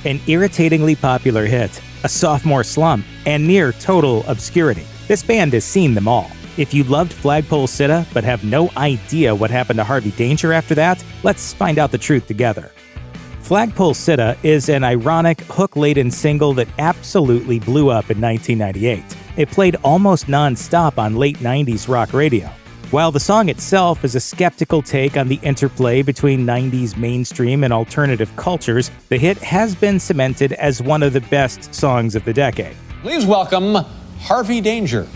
an irritatingly popular hit, a sophomore slump, and near total obscurity. This band has seen them all. If you loved Flagpole Sitta but have no idea what happened to Harvey Danger after that, let's find out the truth together. Flagpole Sitta is an ironic, hook-laden single that absolutely blew up in 1998. It played almost non-stop on late 90s rock radio. While the song itself is a skeptical take on the interplay between 90s mainstream and alternative cultures, the hit has been cemented as one of the best songs of the decade. Please welcome Harvey Danger.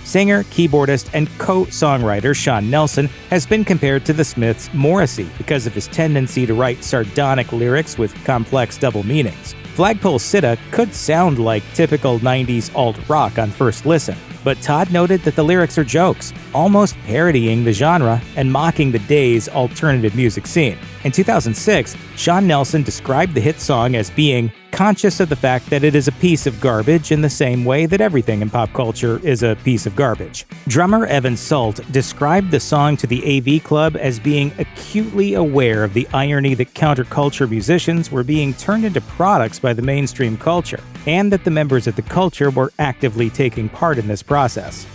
Singer, keyboardist, and co-songwriter Sean Nelson has been compared to the Smiths' Morrissey because of his tendency to write sardonic lyrics with complex double meanings. Flagpole Sitta could sound like typical 90s alt-rock on first listen, but Todd noted that the lyrics are jokes, almost parodying the genre and mocking the day's alternative music scene. In 2006, Sean Nelson described the hit song as being conscious of the fact that it is a piece of garbage in the same way that everything in pop culture is a piece of garbage. Drummer Evan Salt described the song to the AV Club as being acutely aware of the irony that counterculture musicians were being turned into products by the mainstream culture, and that the members of the culture were actively taking part in this process.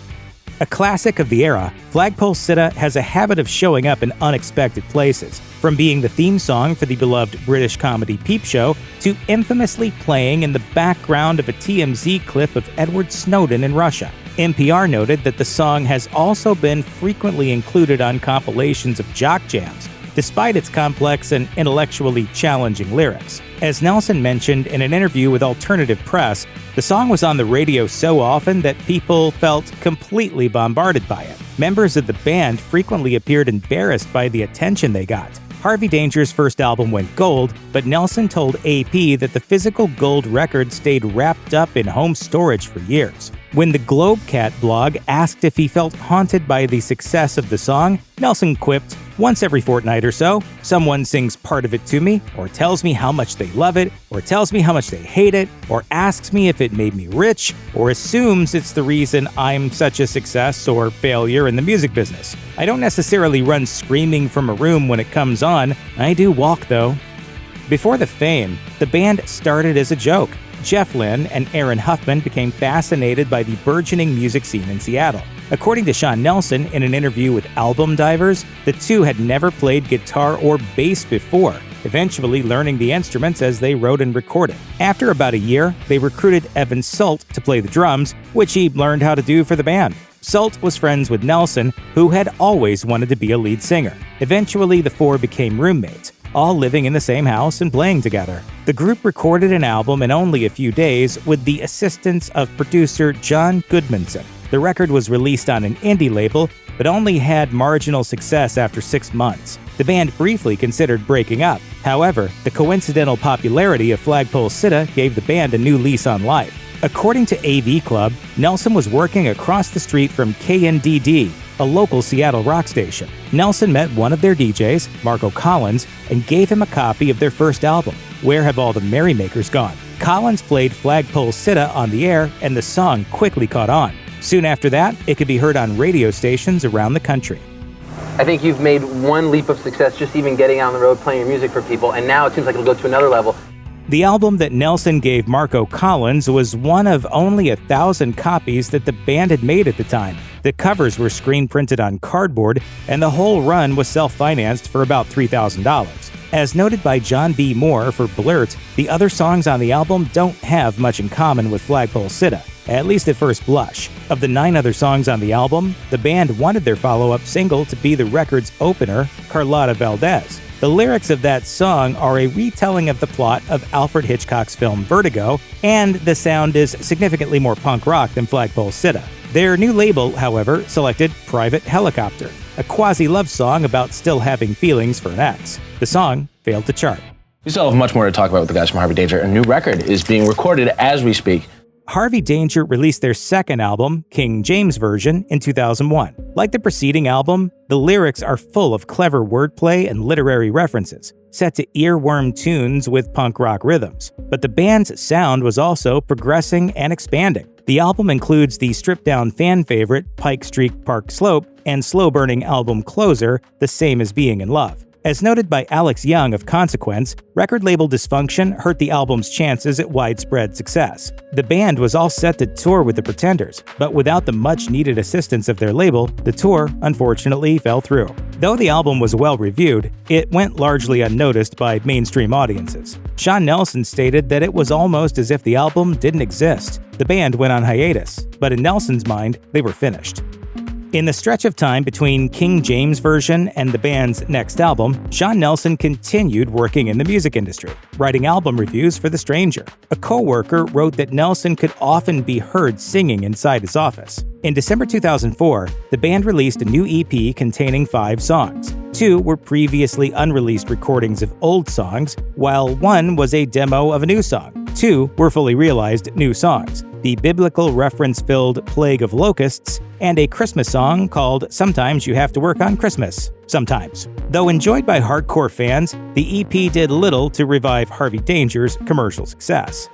A classic of the era, Flagpole Sitta has a habit of showing up in unexpected places, from being the theme song for the beloved British comedy Peep Show to infamously playing in the background of a TMZ clip of Edward Snowden in Russia. NPR noted that the song has also been frequently included on compilations of jock jams, despite its complex and intellectually challenging lyrics. As Nelson mentioned in an interview with Alternative Press, the song was on the radio so often that people felt completely bombarded by it. Members of the band frequently appeared embarrassed by the attention they got. Harvey Danger's first album went gold, but Nelson told AP that the physical gold record stayed wrapped up in home storage for years. When the Globecat blog asked if he felt haunted by the success of the song, Nelson quipped, "Once every fortnight or so, someone sings part of it to me, or tells me how much they love it, or tells me how much they hate it, or asks me if it made me rich, or assumes it's the reason I'm such a success or failure in the music business. I don't necessarily run screaming from a room when it comes on. I do walk, though." Before the fame, the band started as a joke. Jeff Lynne and Aaron Huffman became fascinated by the burgeoning music scene in Seattle. According to Sean Nelson in an interview with Album Divers, the two had never played guitar or bass before, eventually learning the instruments as they wrote and recorded. After about a year, they recruited Evan Salt to play the drums, which he learned how to do for the band. Salt was friends with Nelson, who had always wanted to be a lead singer. Eventually, the four became roommates, all living in the same house and playing together. The group recorded an album in only a few days with the assistance of producer John Goodmanson. The record was released on an indie label, but only had marginal success after 6 months. The band briefly considered breaking up. However, the coincidental popularity of Flagpole Sitta gave the band a new lease on life. According to AV Club, Nelson was working across the street from KNDD, a local Seattle rock station. Nelson met one of their DJs, Marco Collins, and gave him a copy of their first album, Where Have All the Merrymakers Gone? Collins played Flagpole Sitta on the air, and the song quickly caught on. Soon after that, it could be heard on radio stations around the country. I think you've made one leap of success just even getting out on the road playing your music for people, and now it seems like it'll go to another level. The album that Nelson gave Marco Collins was one of only 1,000 copies that the band had made at the time. The covers were screen printed on cardboard, and the whole run was self-financed for about $3,000. As noted by John B. Moore for Blurt, the other songs on the album don't have much in common with Flagpole Sitta, at least at first blush. Of the 9 other songs on the album, the band wanted their follow-up single to be the record's opener, Carlotta Valdez. The lyrics of that song are a retelling of the plot of Alfred Hitchcock's film Vertigo, and the sound is significantly more punk rock than Flagpole Sitta. Their new label, however, selected Private Helicopter, a quasi-love song about still having feelings for an ex. The song failed to chart. We still have much more to talk about with the guys from Harvey Danger. A new record is being recorded as we speak. Harvey Danger released their second album, King James Version, in 2001. Like the preceding album, the lyrics are full of clever wordplay and literary references, set to earworm tunes with punk rock rhythms. But the band's sound was also progressing and expanding. The album includes the stripped-down fan favorite, Pike Street Park Slope, and slow-burning album closer, The Same as Being in Love. As noted by Alex Young of Consequence, record label dysfunction hurt the album's chances at widespread success. The band was all set to tour with the Pretenders, but without the much-needed assistance of their label, the tour unfortunately fell through. Though the album was well-reviewed, it went largely unnoticed by mainstream audiences. Sean Nelson stated that it was almost as if the album didn't exist. The band went on hiatus, but in Nelson's mind, they were finished. In the stretch of time between King James Version and the band's next album, Sean Nelson continued working in the music industry, writing album reviews for The Stranger. A co-worker wrote that Nelson could often be heard singing inside his office. In December 2004, the band released a new EP containing 5 songs. 2 were previously unreleased recordings of old songs, while 1 was a demo of a new song. 2 were fully realized new songs: the biblical reference-filled Plague of Locusts, and a Christmas song called Sometimes You Have to Work on Christmas. Sometimes. Though enjoyed by hardcore fans, the EP did little to revive Harvey Danger's commercial success.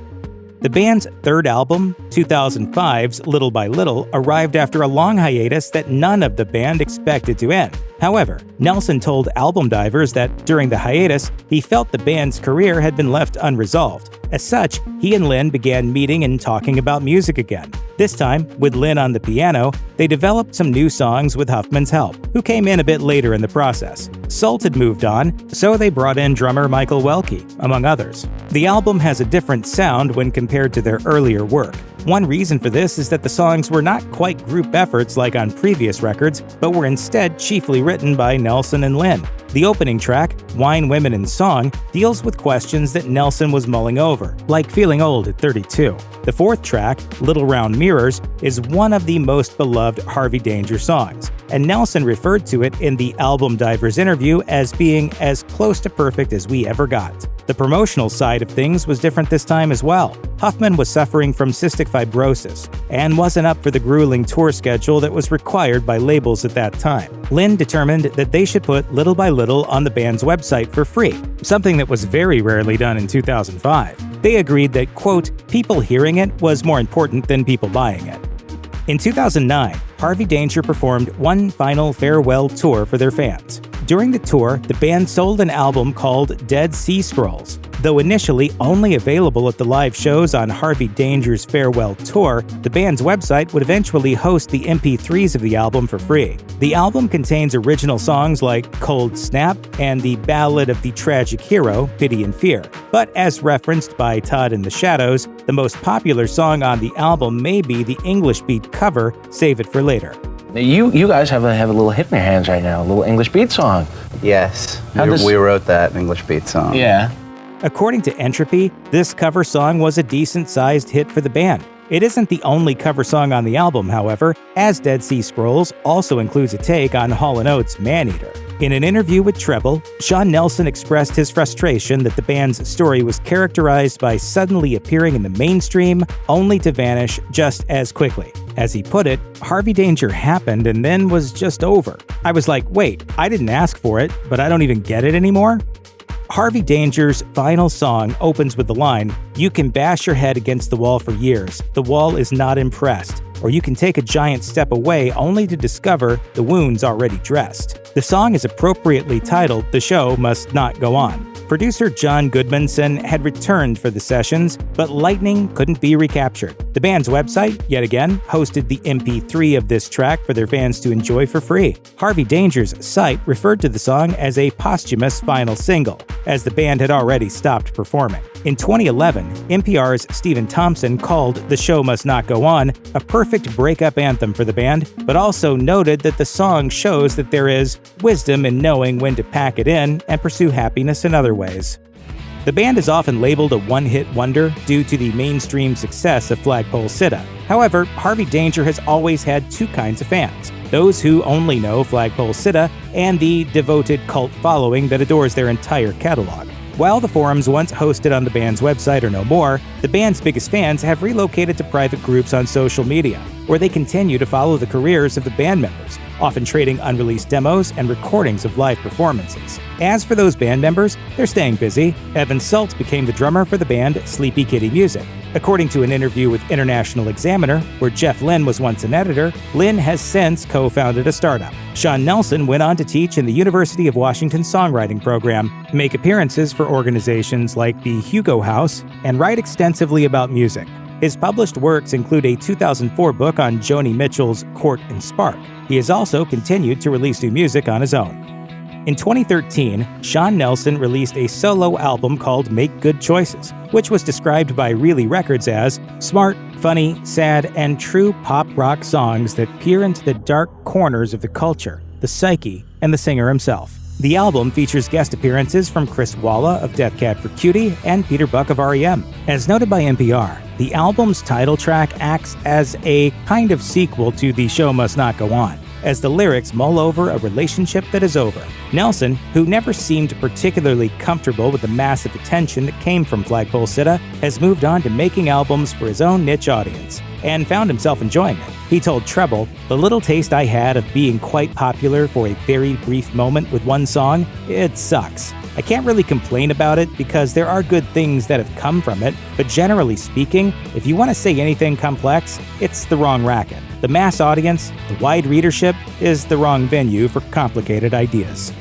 The band's third album, 2005's Little by Little, arrived after a long hiatus that none of the band expected to end. However, Nelson told Album Divers that during the hiatus, he felt the band's career had been left unresolved. As such, he and Lynn began meeting and talking about music again. This time, with Lynn on the piano, they developed some new songs with Huffman's help, who came in a bit later in the process. Sult had moved on, so they brought in drummer Michael Welke, among others. The album has a different sound when compared to their earlier work. One reason for this is that the songs were not quite group efforts like on previous records, but were instead chiefly written by Nelson and Lynn. The opening track, Wine, Women, and Song, deals with questions that Nelson was mulling over, like feeling old at 32. The fourth track, Little Round Mirrors, is one of the most beloved Harvey Danger songs, and Nelson referred to it in the Album Divers interview as being as close to perfect as we ever got. The promotional side of things was different this time as well. Huffman was suffering from cystic fibrosis and wasn't up for the grueling tour schedule that was required by labels at that time. Lynn determined that they should put Little by Little on the band's website for free, something that was very rarely done in 2005. They agreed that, quote, people hearing it was more important than people buying it. In 2009, Harvey Danger performed one final farewell tour for their fans. During the tour, the band sold an album called Dead Sea Scrolls. Though initially only available at the live shows on Harvey Danger's farewell tour, the band's website would eventually host the MP3s of the album for free. The album contains original songs like Cold Snap and the Ballad of the Tragic Hero, Pity and Fear. But as referenced by Todd in the Shadows, the most popular song on the album may be the English beat cover, Save It for Later. You guys have a little hit in your hands right now, a little English beat song. Yes, we wrote that English beat song. Yeah. According to Entropy, this cover song was a decent-sized hit for the band. It isn't the only cover song on the album, however, as Dead Sea Scrolls also includes a take on Hall & Oates' Maneater. In an interview with Treble, Sean Nelson expressed his frustration that the band's story was characterized by suddenly appearing in the mainstream, only to vanish just as quickly. As he put it, Harvey Danger happened and then was just over. I was like, wait, I didn't ask for it, but I don't even get it anymore? Harvey Danger's final song opens with the line, "You can bash your head against the wall for years. The wall is not impressed. Or you can take a giant step away only to discover the wound's already dressed." The song is appropriately titled "The Show Must Not Go On." Producer John Goodmanson had returned for the sessions, but lightning couldn't be recaptured. The band's website, yet again, hosted the MP3 of this track for their fans to enjoy for free. Harvey Danger's site referred to the song as a posthumous final single, as the band had already stopped performing. In 2011, NPR's Stephen Thompson called "The Show Must Not Go On" a perfect breakup anthem for the band, but also noted that the song shows that there is wisdom in knowing when to pack it in and pursue happiness in other ways. The band is often labeled a one-hit wonder due to the mainstream success of Flagpole Sitta. However, Harvey Danger has always had two kinds of fans: those who only know Flagpole Sitta and the devoted cult following that adores their entire catalog. While the forums once hosted on the band's website are no more, the band's biggest fans have relocated to private groups on social media. where they continue to follow the careers of the band members, often trading unreleased demos and recordings of live performances. As for those band members, they're staying busy. Evan Sult became the drummer for the band Sleepy Kitty Music. According to an interview with International Examiner, where Jeff Lynne was once an editor, Lynne has since co-founded a startup. Sean Nelson went on to teach in the University of Washington songwriting program, make appearances for organizations like the Hugo House, and write extensively about music. His published works include a 2004 book on Joni Mitchell's Court and Spark. He has also continued to release new music on his own. In 2013, Sean Nelson released a solo album called Make Good Choices, which was described by Really Records as smart, funny, sad, and true pop rock songs that peer into the dark corners of the culture, the psyche, and the singer himself. The album features guest appearances from Chris Walla of Death Cab for Cutie and Peter Buck of R.E.M. As noted by NPR, the album's title track acts as a kind of sequel to The Show Must Not Go On, as the lyrics mull over a relationship that is over. Nelson, who never seemed particularly comfortable with the massive attention that came from Flagpole Sitta, has moved on to making albums for his own niche audience, and found himself enjoying it. He told Treble, "The little taste I had of being quite popular for a very brief moment with one song, it sucks. I can't really complain about it because there are good things that have come from it, but generally speaking, if you want to say anything complex, it's the wrong racket. The mass audience, the wide readership, is the wrong venue for complicated ideas."